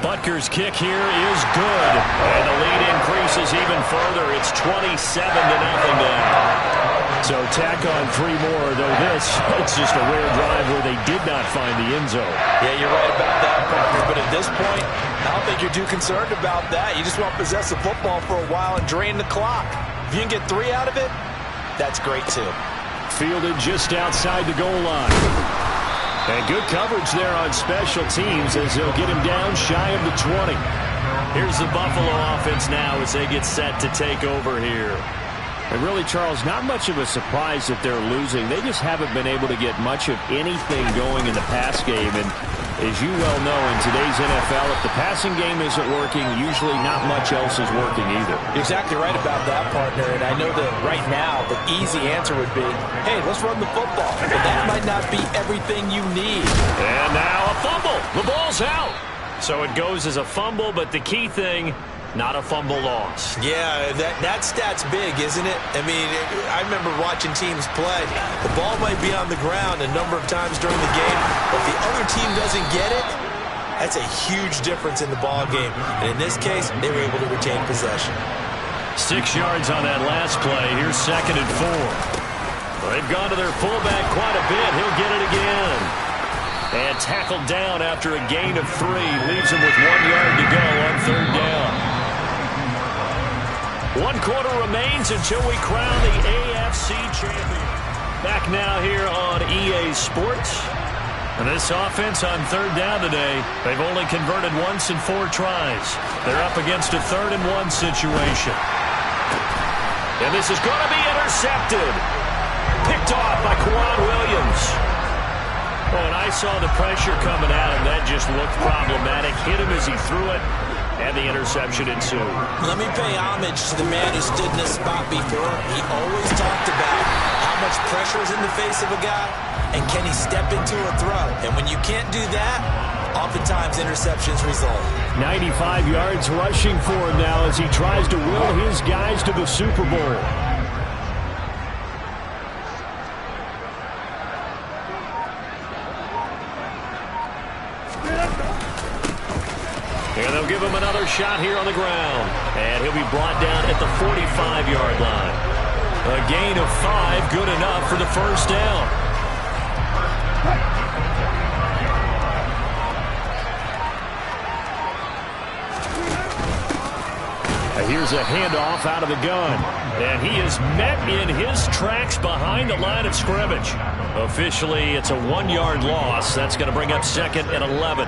Butker's kick here is good. And the lead increases even further. It's 27-0 now. So tack on 3 more, though it's just a rare drive where they did not find the end zone. Yeah, you're right about that, partner. But at this point, I don't think you're too concerned about that. You just want to possess the football for a while and drain the clock. If you can get 3 out of it, that's great too. Fielded just outside the goal line. And good coverage there on special teams as they'll get him down shy of the 20. Here's the Buffalo offense now as they get set to take over here. And really, Charles, not much of a surprise that they're losing. They just haven't been able to get much of anything going in the pass game. And as you well know, in today's NFL, if the passing game isn't working, usually not much else is working either. You're exactly right about that, partner. And I know that right now the easy answer would be, hey, let's run the football. But that might not be everything you need. And now a fumble. The ball's out. So it goes as a fumble, but the key thing, not a fumble loss. Yeah, that stat's big, isn't it? I mean, I remember watching teams play. The ball might be on the ground a number of times during the game, but if the other team doesn't get it, that's a huge difference in the ball game. And in this case, they were able to retain possession. 6 yards on that last play. Here's 2nd and 4. Well, they've gone to their fullback quite a bit. He'll get it again. And tackled down after a gain of 3. Leaves him with 1 yard to go on 3rd down. 1 quarter remains until we crown the AFC champion. Back now here on EA Sports. And this offense on 3rd down today, they've only converted once in 4 tries. They're up against a 3rd and 1 situation. And this is going to be intercepted. Picked off by Quan Williams. Oh, and I saw the pressure coming at him. That just looked problematic. Hit him as he threw it, and the interception ensued. Let me pay homage to the man who stood in this spot before. He always talked about how much pressure is in the face of a guy, and can he step into a throw. And when you can't do that, oftentimes interceptions result. 95 yards rushing for him now as he tries to will his guys to the Super Bowl. And they'll give him another shot here on the ground. And he'll be brought down at the 45-yard line. A gain of 5, good enough for the 1st down. And here's a handoff out of the gun. And he is met in his tracks behind the line of scrimmage. Officially, it's a 1-yard loss. That's going to bring up 2nd and 11.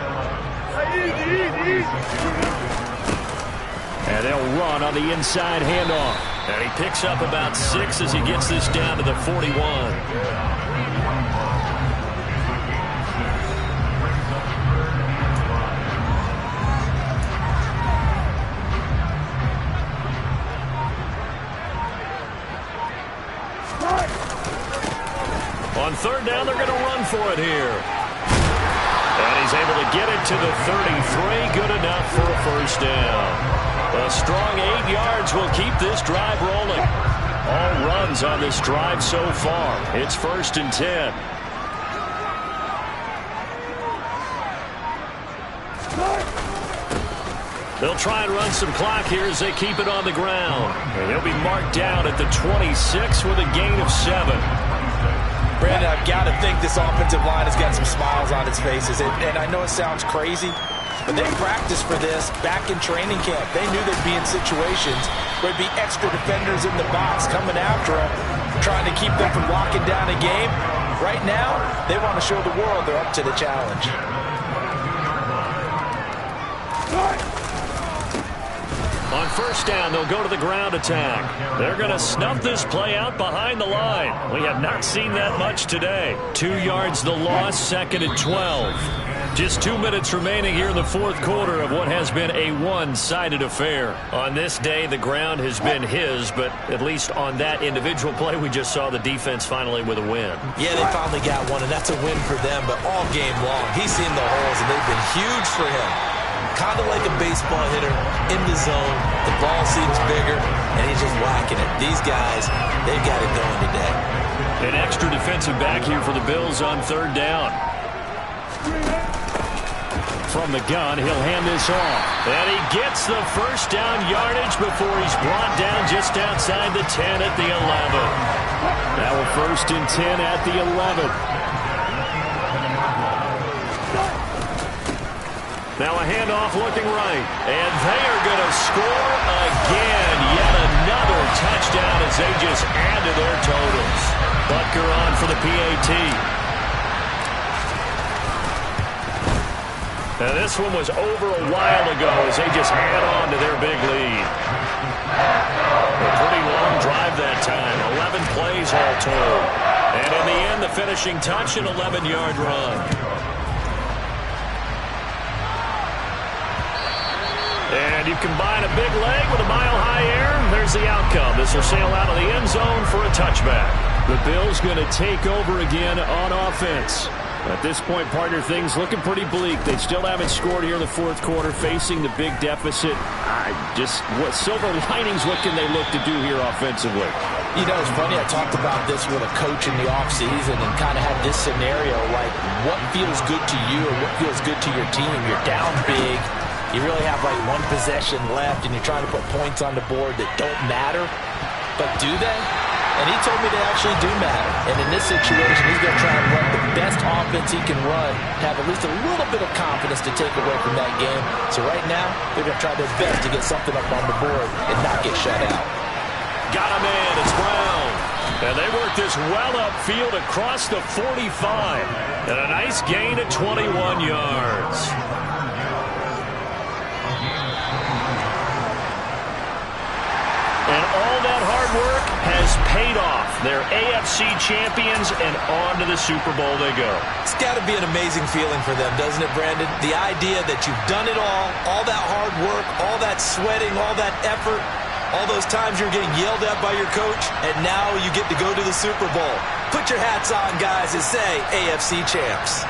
And they'll run on the inside handoff. And he picks up about 6 as he gets this down to the 41. On 3rd down, they're going to run for it here. And he's able to get it to the 33. Good enough for a 1st down. A strong 8 yards will keep this drive rolling. All runs on this drive so far. It's 1st and 10. They'll try and run some clock here as they keep it on the ground. And he'll be marked down at the 26 with a gain of 7. Brandon, I've got to think this offensive line has got some smiles on its faces. And I know it sounds crazy, but they practiced for this back in training camp. They knew they'd be in situations where there'd be extra defenders in the box coming after them, trying to keep them from locking down a game. Right now, they want to show the world they're up to the challenge. On 1st down, they'll go to the ground attack. They're going to snuff this play out behind the line. We have not seen that much today. 2 yards the loss, 2nd and 12. Just 2 minutes remaining here in the 4th quarter of what has been a one-sided affair. On this day, the ground has been his, but at least on that individual play, we just saw the defense finally with a win. Yeah, they finally got one, and that's a win for them, but all game long, he's seen the holes, and they've been huge for him. Kind of like a baseball hitter in the zone. The ball seems bigger, and he's just whacking it. These guys, they've got it going today. An extra defensive back here for the Bills on 3rd down. From the gun, he'll hand this off. And he gets the first down yardage before he's brought down just outside the 10 at the 11. Now a 1st and 10 at the 11. Now a handoff looking right. And they are going to score again. Yet another touchdown as they just add to their totals. Butker on for the PAT. Now this one was over a while ago as they just add on to their big lead. A pretty long drive that time. 11 plays all told. And in the end, the finishing touch, an 11-yard run. And you combine a big leg with a mile-high air, there's the outcome. This will sail out of the end zone for a touchback. The Bills going to take over again on offense. At this point, partner, things looking pretty bleak. They still haven't scored here in the 4th quarter, facing the big deficit. What silver linings, what can they look to do here offensively? You know, it's funny, I talked about this with a coach in the offseason and kind of had this scenario, like what feels good to you or what feels good to your team. You're down big. You really have like one possession left, and you're trying to put points on the board that don't matter. But do they? And he told me they actually do matter. And in this situation, he's going to try and run the best offense he can run, have at least a little bit of confidence to take away from that game. So right now, they're going to try their best to get something up on the board and not get shut out. Got a man, it's Brown. And they work this well upfield across the 45. And a nice gain at 21 yards. And all that hard work has paid off. They're AFC champions, and on to the Super Bowl they go. It's got to be an amazing feeling for them, doesn't it, Brandon? The idea that you've done it all that hard work, all that sweating, all that effort, all those times you're getting yelled at by your coach, and now you get to go to the Super Bowl. Put your hats on, guys, and say AFC champs.